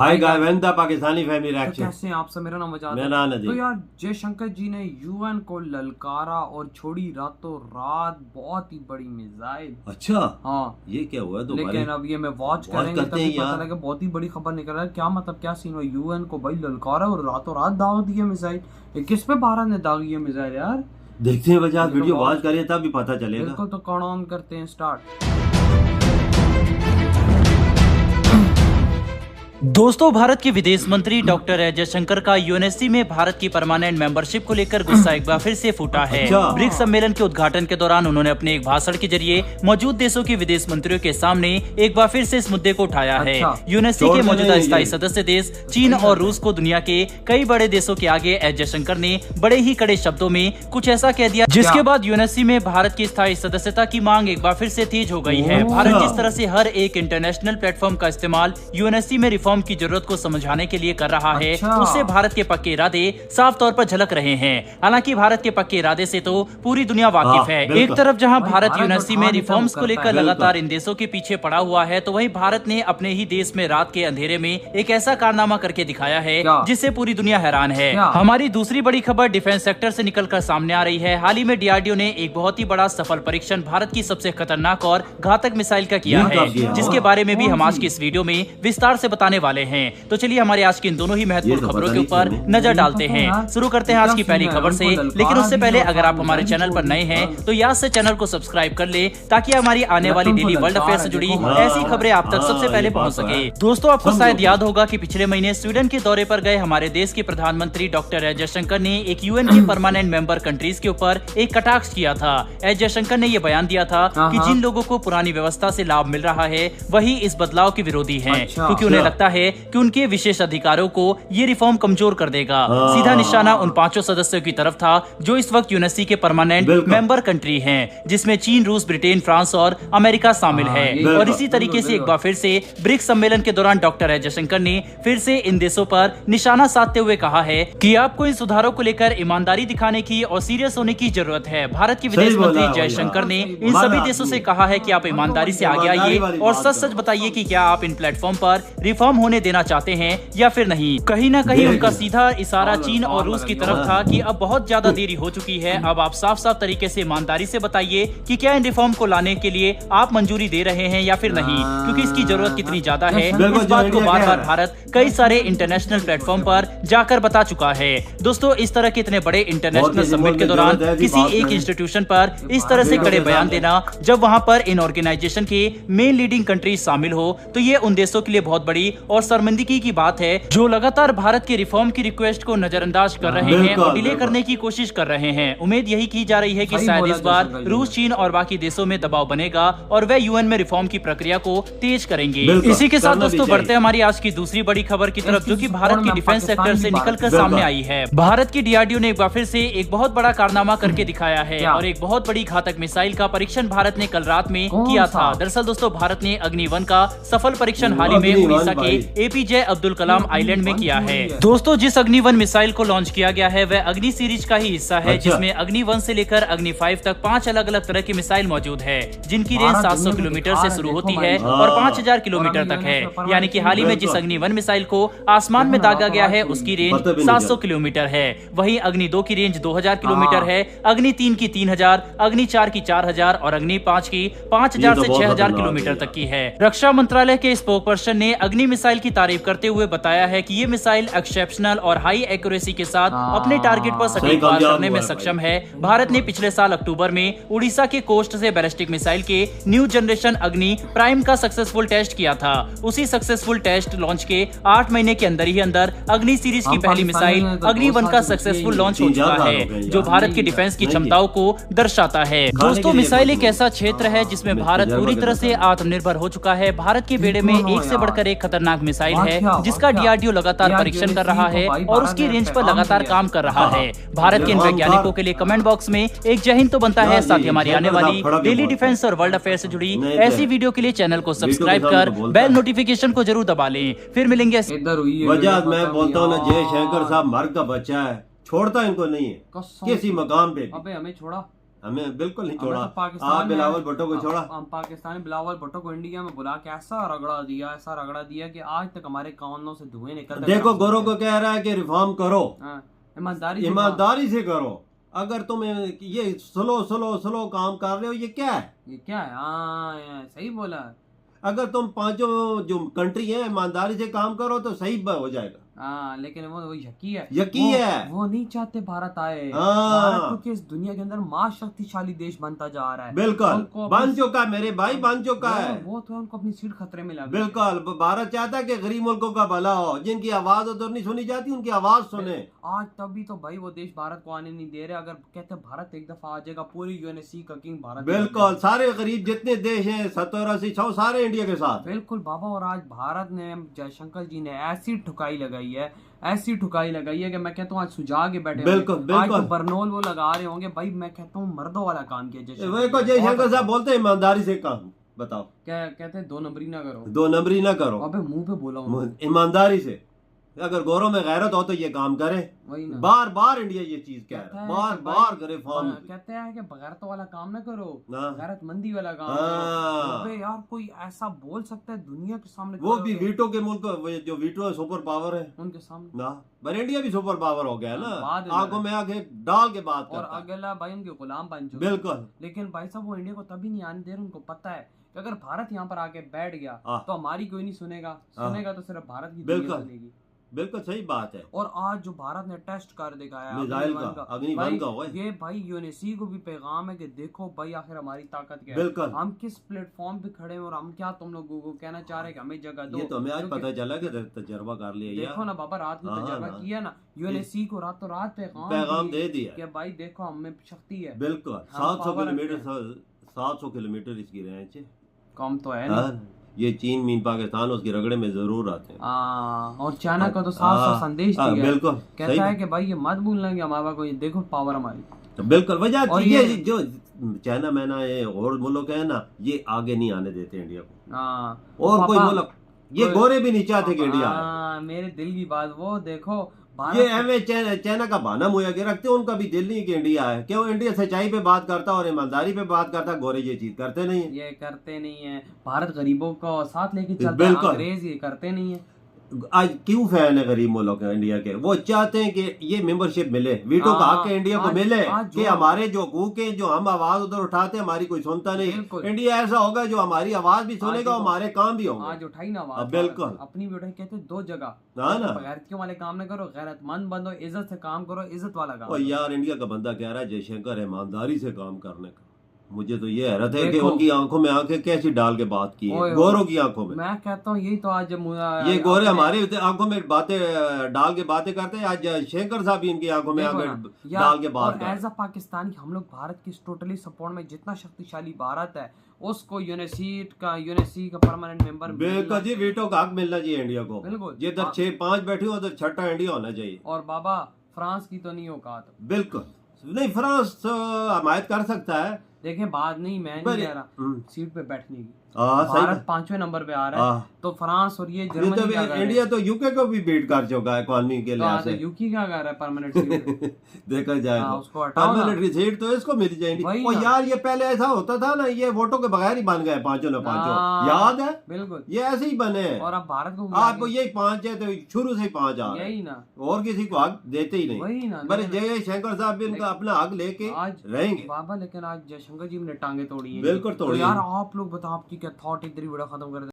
हाय गायवेंदा Pakistani family तो reaction. कैसे हैं आप सब? मेरा नाम वजाद मेरा है। नाम नदीम। तो यार जयशंकर जी ने यूएन को ललकारा और छोड़ी रातों रात बहुत ही बड़ी मिसाइल। अच्छा, हाँ, ये क्या हुआ तो लेकिन अब ये मैं वॉच करेंगे करते तभी हैं पता यार। लगा। बहुत ही बड़ी खबर निकल रहा है। क्या मतलब, क्या सीन हुआ? यूएन को भाई ललकारा और रातों रात दाग दी है मिसाइल। ये किस पे भारत ने दागी है मिसाइल यार? देखते हैं वजह, तो वीडियो बहुत- वॉच करिए तब भी पता चलेगा। बिल्कुल, तो कौन ऑन करते हैं स्टार्ट। दोस्तों, भारत के विदेश मंत्री डॉक्टर एस जयशंकर का यूएनएससी में भारत की परमानेंट मेंबरशिप को लेकर गुस्सा एक बार फिर से फूटा है। अच्छा। ब्रिक्स सम्मेलन के उद्घाटन के दौरान उन्होंने अपने एक भाषण के जरिए मौजूद देशों के विदेश मंत्रियों के सामने एक बार फिर से इस मुद्दे को उठाया है। अच्छा। यूएनएससी के छोड़ मौजूदा देना स्थायी ये। सदस्य देश चीन और रूस को दुनिया के कई बड़े देशों के आगे एस जयशंकर ने बड़े ही कड़े शब्दों में कुछ ऐसा कह दिया, जिसके बाद यूएनएससी में भारत की स्थायी सदस्यता की मांग एक बार फिर से तेज हो गई है। भारत जिस तरह से हर एक इंटरनेशनल प्लेटफॉर्म का इस्तेमाल यूएनएससी में रिफॉर्म की जरूरत को समझाने के लिए कर रहा है, अच्छा। उससे भारत के पक्के इरादे साफ तौर पर झलक रहे हैं। हालांकि भारत के पक्के इरादे से तो पूरी दुनिया वाकिफ है। बिल्कुल। एक तरफ जहां भाई, भारत भारत यूएनएससी तो में ठान रिफॉर्म्स करता को है। लेकर बिल्कुल। लगातार इन देशों के पीछे पड़ा हुआ है, तो वहीं भारत ने अपने ही देश में रात के अंधेरे में एक ऐसा कारनामा करके दिखाया है क्या? जिससे पूरी दुनिया हैरान है। क्या? हमारी दूसरी बड़ी खबर डिफेंस सेक्टर से निकलकर सामने आ रही है। हाल ही में डीआरडीओ ने एक बहुत ही बड़ा सफल परीक्षण भारत की सबसे खतरनाक और घातक मिसाइल का किया ये है, कब किया? जिसके बारे में भी कौन हम आज सी? की इस वीडियो में विस्तार से बताने वाले हैं। तो चलिए हमारे आज की इन दोनों ही ये महत्वपूर्ण तो खबरों पता के नहीं ऊपर चला। नजर डालते पता हैं। यार। शुरू करते हैं आज की क्या पहली सीन है? खबर से, उनको लेकिन ललकारा उससे भी पहले और अगर आप हमारे मिसाइल चैनल पर छोड़ नए दी। हैं तो याद से चैनल को सब्सक्राइब कर ले, ताकि हमारी आने वाली तुमको डेली वर्ल्ड ललकारा अफेयर से जुड़ी देखो। ऐसी खबरें आप तक सबसे हाँ, पहले ये पहुंच बात तो सके। है। दोस्तों, आपको समझो। शायद याद होगा कि पिछले महीने स्वीडन के दौरे पर गए हमारे देश के प्रधानमंत्री डॉक्टर एस जयशंकर ने एक यूएन के परमानेंट मेंबर कंट्रीज के ऊपर एक कटाक्ष किया था। एस जयशंकर ने यह बयान दिया था कि हाँ। जिन लोगों को पुरानी व्यवस्था से लाभ मिल रहा है वही इस बदलाव के विरोधी हैं, अच्छा। क्योंकि उन्हें लगता है कि उनके विशेष अधिकारों को ये रिफॉर्म कमजोर कर देगा। हाँ। सीधा निशाना उन 5 सदस्यों की तरफ था जो इस वक्त यूएनएससी के परमानेंट बिल्कुल। मेंबर कंट्री हैं, जिसमें चीन, रूस, ब्रिटेन, फ्रांस और अमेरिका शामिल हाँ, है। ये और बिल्कुल। इसी तरीके से एक बिल्कुल। बार फिर से ब्रिक्स सम्मेलन के दौरान डॉक्टर एस जयशंकर ने फिर से इन देशों पर निशाना साधते हुए कहा है कि आपको इन सुधारों को लेकर ईमानदारी दिखाने की और सीरियस होने की जरूरत है। भारत के विदेश सही बोला मंत्री है जयशंकर ने भैया। इन सभी हमारा देशों से आदमी। कहा है कि आप ईमानदारी से आगे ईमानदारी आइए वाली और बात सच सच करो। बताइए कि क्या आप इन प्लेटफॉर्म पर रिफॉर्म होने देना चाहते हैं या फिर नहीं। कहीं ना कहीं बिल्कुल। उनका सीधा इशारा और- चीन और और रूस की लगा तरफ दिया। था कि अब बहुत ज्यादा देरी हो चुकी है। अब आप साफ साफ तरीके से ईमानदारी से बताइए कि क्या इन रिफॉर्म को लाने के लिए आप मंजूरी दे रहे हैं या फिर नहीं, क्योंकि इसकी जरूरत कितनी ज्यादा है। बिल्कुल, इस बात को जो बार इंडिया बार कह रहा है। भारत कई सारे इंटरनेशनल प्लेटफॉर्म पर जाकर बता चुका है। दोस्तों, इस तरह के इतने बड़े इंटरनेशनल बहुत ही समिट के जरूरत दौरान है कि किसी बात एक करें। इंस्टीट्यूशन पर इस तरह से कड़े बयान देना, जब वहां पर इन ऑर्गेनाइजेशन के मेन लीडिंग कंट्रीज शामिल हो, तो ये उन देशों के लिए बहुत बड़ी और शर्मिंदगी की बात है जो लगातार भारत के रिफॉर्म की रिक्वेस्ट को नजरअंदाज कर रहे हैं बिल्कुल, और डिले बिल्कुल। करने की कोशिश कर रहे हैं। उम्मीद यही की जा रही है कि सही शायद बोला इस बार जयशंकर जी रूस, ने। चीन और बाकी देशों में दबाव बनेगा और वे यूएन में रिफॉर्म की प्रक्रिया को तेज करेंगे। बिल्कुल, इसी के साथ करना भी दोस्तों चाहिए। बढ़ते हैं हमारी आज की दूसरी बड़ी खबर की तरफ, जो कि भारत के डिफेंस सेक्टर से निकलकर बिल्कुल। सामने आई है। भारत की डीआरडीओ ने एक बार फिर से एक बहुत बड़ा कारनामा करके दिखाया है क्या? और एक बहुत बड़ी घातक मिसाइल का परीक्षण भारत ने कल रात में कौन किया सा? था। दरअसल दोस्तों, भारत ने अग्नि-1 का सफल परीक्षण हाल ही में अग्नि-1 उड़ीसा के भाई। एपीजे अब्दुल कलाम आइलैंड में किया है। है। दोस्तों, जिस अग्नि-1 मिसाइल को लॉन्च किया गया है वह अग्नि सीरीज का ही हिस्सा है, अच्छा। जिसमें अग्नि-1 से लेकर अग्नि-5 तक 5 अलग अलग तरह की मिसाइल मौजूद है, जिनकी रेंज भारत 700 दुनिया में किलोमीटर दिखा से रहा है, शुरू देखो होती भाई। है हाँ। और 5000 किलोमीटर और तक है। अग्नि-1 यानी कि हाल ही में जिस बिल्कुल। अग्नि-1 मिसाइल को आसमान में दागा गया है उसकी रेंज पता भी नहीं 700 चला। किलोमीटर है। वहीं अग्नि-2 की रेंज 2000 किलोमीटर है, अग्नि-3 की 3000, अग्नि-4 की 4000 और अग्नि-5 की 5000 ये से तो बहुत 6000 खतरनाक किलोमीटर है तक की है। रक्षा मंत्रालय के स्पोक पर्सन ने अग्नि मिसाइल की तारीफ करते हुए बताया है कि ये मिसाइल एक्सेप्शनल और हाई एक्यूरेसी के साथ अपने टारगेट पर सही सटीक वार कामयाब करने में हुआ है सक्षम है। भारत ने पिछले साल अक्टूबर में उड़ीसा के कोस्ट से बैलिस्टिक मिसाइल के न्यू जनरेशन अग्नि प्राइम का सक्सेसफुल टेस्ट किया था। उसी सक्सेसफुल टेस्ट लॉन्च के 8 महीने के अंदर ही अंदर अग्नि सीरीज की हम पहली पाकिस्तानी मिसाइल हैं तो अग्नि-1 दो का साल से सक्सेसफुल बची लॉन्च हो 3-4 चुका साल है, हो गए जो यार। भारत के डिफेंस की नहीं, क्षमताओं को दर्शाता है। दोस्तों, के लिए मिसाइल एक मौजूद ऐसा क्षेत्र है जिसमें मैं भारत तजर्बा पूरी के तरह से साथ। आत्मनिर्भर हो चुका है। भारत के बेड़े में बिल्कुल एक से यार। बढ़कर एक खतरनाक मिसाइल है वाकया, जिसका वाकया। डीआरडीओ लगातार यार, परीक्षण कर रहा है भाई, और भारत उसकी ने रेंज पर पैगाम लगातार दिया। काम कर रहा है। भारत के इन हाँ, वैज्ञानिकों के लिए कमेंट बॉक्स में एक जय हिंद तो बनता है। यार, साथ ही ये हमारी जय आने हिंद वाली खड़ा भी डेली बहुत डिफेंस है। और वर्ल्ड अफेयर से जुड़ी नहीं, ऐसी जय। वीडियो के लिए चैनल को वीडियो के सब्सक्राइब सामने कर तो बोलता बेल है। नोटिफिकेशन को जरूर दबा लें। फिर मिलेंगे। इधर हुई है वजह वीडियो, मैं पता बोलता हूँ ना, भी जय यार। शंकर साहब मर्द का बच्चा है, छोड़ता इनको नहीं है कसम। किसी मकाम पे भी। अबे हमें छोड़ा। हमें बिल्कुल नहीं हमें छोड़ा। तो पाकिस्तान आप में- बिलावल भुट्टो को छोड़ा। हम पाकिस्तान में बिलावल भुट्टो को इंडिया में बुला के ऐसा रगड़ा दिया कि आज तक हमारे कानों से धुएं निकलते। देखो गोरों को कह रहा है कि रिफॉर्म करो, हाँ, ईमानदारी से ईमानदारी से करो। अगर तुम ये स्लो काम कर रहे हो, ये क्या है? ये क्या है? हाँ, सही बोला। अगर तुम पांचों जो कंट्री है ईमानदारी से काम करो तो सही हो जाएगा। हाँ, लेकिन वो यकी है, यकी वो, है। वो नहीं चाहते भारत आए। हाँ। भारत क्योंकि इस दुनिया के अंदर महाशक्तिशाली देश बनता जा रहा है। बिल्कुल उनको बन अपनी- चुका है मेरे भाई, बन चुका है। वो तो उनको अपनी सीट खतरे में लग बिल्कुल भारत चाहता है कि गरीब मुल्कों का भला हो, जिनकी आवाज उधर नहीं सुनी जाती उनकी आवाज सुने। आज तभी तो भाई वो देश भारत को आने नहीं दे रहे। अगर कहते भारत एक दफा आ जाएगा, पूरी यूएनएससी का किंग भारत ही बिल्कुल सारे गरीब जितने देश हैं 70-80-100 सारे इंडिया के साथ। बिल्कुल बाबा। और आज भारत ने, जयशंकर जी ने ऐसी ठुकाई लगाई है, ऐसी ठुकाई लगाई है कि मैं कहता हूँ आज सुझा के बैठे बिल्कुल, होंगे। आज बिल्कुल। तो बरनोल वो लगा रहे होंगे भाई। मैं कहता हूँ मर्दों वाला काम किया देखो जयशंकर साहब बोलते हैं ईमानदारी से काम, बताओ क्या कहते हैं? 2 नंबरी ना करो। 2 नंबरी ना करो, अबे मुंह पे बोला हूँ। ईमानदारी से। अगर गौरव में गैरत हो तो ये काम करे। वही ना। बार बार इंडिया ये चीज कह कहता रहा है है, बार कि बार भाई, करे फॉर्म। कहते हैं कि बगैरतों वाला काम ना करो, हाँ। गैरतमंदी वाला काम हाँ। करो। अबे यार कोई ऐसा बोल सकता है दुनिया के सामने? वो भी वीटो के मुल्क, जो वीटो है सुपर पावर है उनके सामने। ना, पर इंडिया भी सुपर पावर हो गया है ना, बाद में आंखों में आंखें डाल के बात और करता है। अगला भाई उनके गुलाम बन चुके। बिल्कुल लेकिन भाई साहब वो इंडिया को तभी नहीं आने दे रहे। उनको पता है कि अगर भारत यहाँ पर आके बैठ गया हाँ। तो हमारी कोई नहीं सुनेगा, हाँ। सुनेगा तो सिर्फ भारत की बिल्कुल। दुनिया सुनेगी। बिल्कुल सही बात है। और आज जो भारत ने टेस्ट कर दिखाया मिसाइल अग्निवन का, अग्निवन का हुआ है। ये भाई यूएनएससी को भी पैगाम है कि देखो भाई आखिर हमारी ताकत क्या है, बिल्कुल। हम किस प्लेटफॉर्म पे खड़े हैं और हम क्या तुम लोगों को कहना चाह रहे हैं कि हमें जगह दो। ये तो हमें आज क्योंकि पता चला कि तजर्बा कर लिया देखो यार। ना बाबा, रात में हाँ, तजर्बा हाँ। किया ना, यूएनएससी को रातों रात पैगाम दे दिया कि भाई देखो हमें शक्ति है। बिल्कुल। हम 700 power किलोमीटर रखते 700 किलोमीटर इसकी रेंज है। कम तो है ना। हाँ, ये चीन मीन पाकिस्तान उसके रगड़े में जरूर आते हैं। और चाइना का तो साफ साफ संदेश हाँ, दिया है। बिल्कुल सही कहता है कि भाई ये मत भूलना कि हमारा कोई देखो पावर हमारी। तो बिल्कुल वजह और ये ये- जो चाइना मैना ये और मुल्क है ना, ये आगे नहीं आने देते इंडिया को। हाँ, और कोई पापा- मुल्क, ये कोई- गोरे भी नहीं चाहते कि इंडिया आए। हाँ, मेरे दिल की बात। वो देखो भारत ये हमें चाइना का बहाना मुहैया के रखते हैं, उनका भी दिल नहीं कि इंडिया है। क्यों? इंडिया सच्चाई पे बात करता और ईमानदारी पे बात करता, गोरे ये चीज करते नहीं है। ये करते नहीं है। भारत गरीबों को साथ लेके चलता है, बिल्कुल। अंग्रेज ये करते नहीं है। आज क्यों फैन है गरीब मुल्क है इंडिया के? वो चाहते हैं कि ये मेंबरशिप मिले, वीटो का हक है इंडिया को आज- मिले, आज कि जो- हमारे जो हकूक हैं, जो हम आवाज उधर उठाते हैं, हमारी कोई सुनता नहीं। बिल्कुल। इंडिया ऐसा होगा जो हमारी आवाज भी सुनेगा, देखो, हमारे काम भी होंगे। आज उठाई ना आवाज, बिल्कुल। अपनी भी उठाई। कहते 2 जगह, हाँ ना। गैरतियों वाले काम ना करो, गैरतमंद बनो, इज्जत से काम करो, इज्जत वाला काम और करो। यार इंडिया का बंदा कह रहा है जयशंकर ईमानदारी से काम करने का। मुझे तो ये हैरत है कि देखो। उनकी आंखों में आंखें कैसी डाल के बात की ओए, है, गोरों की आंखों में। मैं कहता हूँ यही तो आज ये गोरे हमारे आंखों में बातें डाल के बातें करते हैं। आज जयशंकर साहब भी इनकी आंखों में देखो आंखें ना, डाल के बात और कर। एज अ पाकिस्तानी हम लोग भारत की टोटली सपोर्ट में, जितना शक्तिशाली भारत है उसको यूएनएससी का परमानेंट मेंबर बिल्कुल जी, वीटो का हक मिलना चाहिए इंडिया को। बिल्कुल। जिधर 6-5 बैठे हो उधर 6ठा इंडिया होना चाहिए। और बाबा फ्रांस की तो नहीं औकात। बिल्कुल नहीं, फ्रांस हमायत कर सकता है। देखे बात नहीं, मैं नहीं पर- कह रहा सीट पे बैठने की। हाँ, सही भारत 5वें नंबर पे आ रहा है, हाँ। तो फ्रांस और ये ये जर्मनी तो क्या कर रहे इंडिया हैं? तो यूके को भी बीट कर चुका है इकोनॉमी के लिहाज से। यूकी क्या कर रहा है परमानेंट सीट? देखा जाए हाँ, तो उसको हटाओ ना। परमानेंट सीट तो इसको मिल जाएगी। वही और ना। यार ये पहले ऐसा होता था ना, ये वोटों के बगैर ही बन गए पांचों ने पांचों, हाँ, याद है? बिल्कुल। ये ऐसे ही बने हैं। और अब भारत को आपको यही 5 है तो शुरू से ही 5 आ रहे हैं। यही ना, और किसी को हक देते ही नहीं। वही ना। पर लेकिन जयशंकर साहब भी उनका अपना हक लेके आज रहेंगे। बाबा, लेकिन आज जयशंकर जी ने टांगे तोड़ी है। बिल्कुल तोड़ी तो यार है। आप लोग बताओ, आपकी क्या थॉट, इधर ही वीडियो खत्म कर दे।